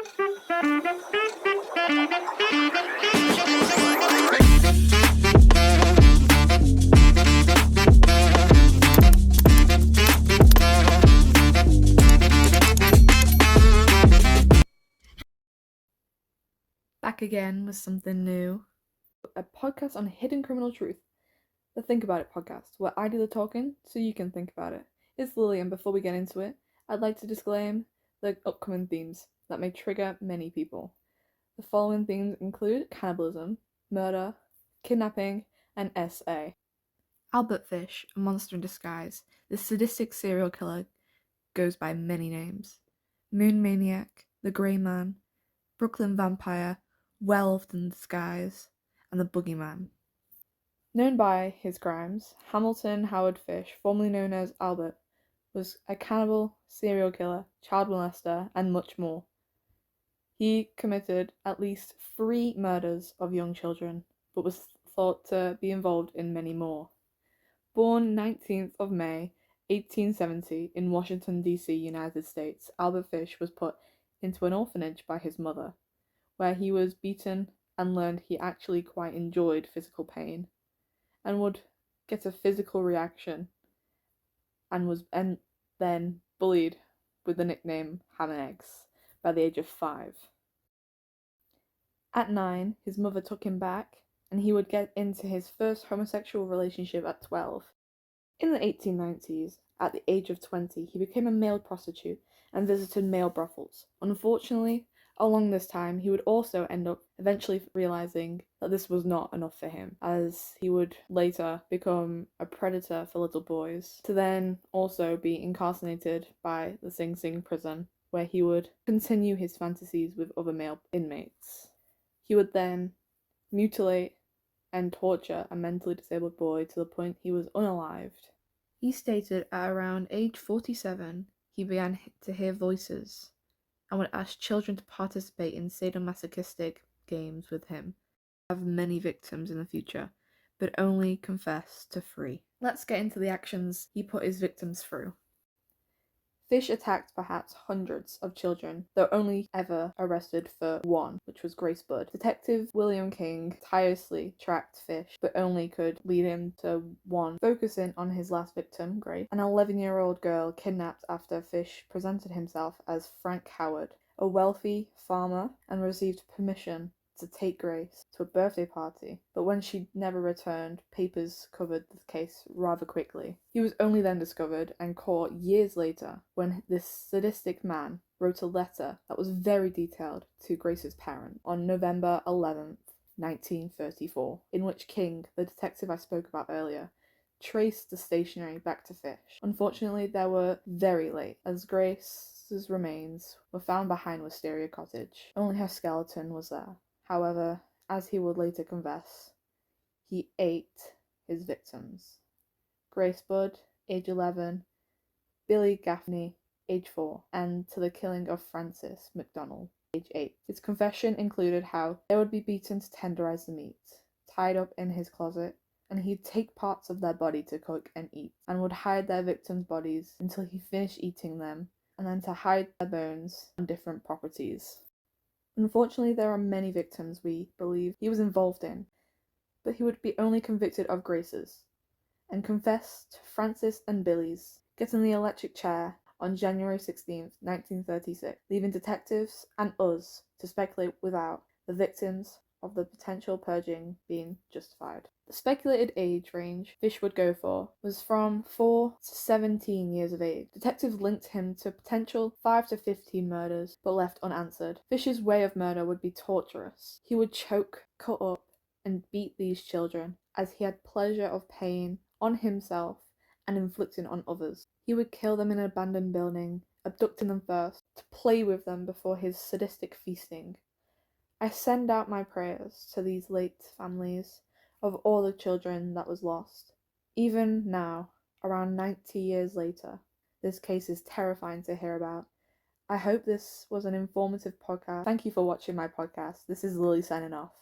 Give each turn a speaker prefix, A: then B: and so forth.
A: Back again with something new. A podcast on hidden criminal truth. The Think About It podcast, where I do the talking so you can think about it. It's Lily, and before we get into it, I'd like to disclaim the upcoming themes that may trigger many people. The following themes include cannibalism, murder, kidnapping, and SA. Albert Fish, a monster in disguise, this sadistic serial killer goes by many names. Moon Maniac, the Grey Man, Brooklyn Vampire, Werewolf in Disguise, and the Boogeyman. Known by his crimes, Hamilton Howard Fish, formerly known as Albert, was a cannibal, serial killer, child molester, and much more. He committed at least 3 murders of young children, but was thought to be involved in many more. Born 19th of May, 1870 in Washington, D.C., United States, Albert Fish was put into an orphanage by his mother, where he was beaten and learned he actually quite enjoyed physical pain and would get a physical reaction and then bullied with the nickname Ham and Eggs by the age of 5. At 9, his mother took him back and he would get into his first homosexual relationship at 12. In the 1890s, at the age of 20, he became a male prostitute and visited male brothels. Unfortunately, along this time, he would also end up eventually realizing that this was not enough for him, as he would later become a predator for little boys, to then also be incarcerated by the Sing Sing prison, where he would continue his fantasies with other male inmates. He would then mutilate and torture a mentally disabled boy to the point he was unalived. He stated at around age 47, he began to hear voices and would ask children to participate in sadomasochistic games with him. Have many victims in the future, but only confessed to 3. Let's get into the actions he put his victims through. Fish attacked perhaps hundreds of children, though only ever arrested for 1, which was Grace Budd. Detective William King tirelessly tracked Fish, but only could lead him to 1, focusing on his last victim, Grace, an 11-year-old girl kidnapped after Fish presented himself as Frank Howard, a wealthy farmer, and received permission to take Grace to a birthday party, but when she never returned, papers covered the case rather quickly. He was only then discovered and caught years later when this sadistic man wrote a letter that was very detailed to Grace's parents on November 11th, 1934, in which King, the detective I spoke about earlier, traced the stationery back to Fish. Unfortunately, they were very late, as Grace's remains were found behind Wisteria Cottage. Only her skeleton was there. However, as he would later confess, he ate his victims. Grace Budd, age 11, Billy Gaffney, age 4, and to the killing of Francis McDonald, age 8. His confession included how they would be beaten to tenderize the meat, tied up in his closet, and he'd take parts of their body to cook and eat, and would hide their victims' bodies until he finished eating them, and then to hide their bones on different properties. Unfortunately, there are many victims we believe he was involved in, but he would be only convicted of Grace's, and confessed Francis and Billy's, getting the electric chair on January 16, 1936, leaving detectives and us to speculate without the victims of the potential purging being justified. The speculated age range Fish would go for was from 4 to 17 years of age. Detectives linked him to potential 5 to 15 murders, but left unanswered. Fish's way of murder would be torturous. He would choke, cut up, and beat these children, as he had pleasure of pain on himself and inflicting on others. He would kill them in an abandoned building, abducting them first, to play with them before his sadistic feasting. I send out my prayers to these late families of all the children that was lost. Even now, around 90 years later, this case is terrifying to hear about. I hope this was an informative podcast. Thank you for watching my podcast. This is Lily signing off.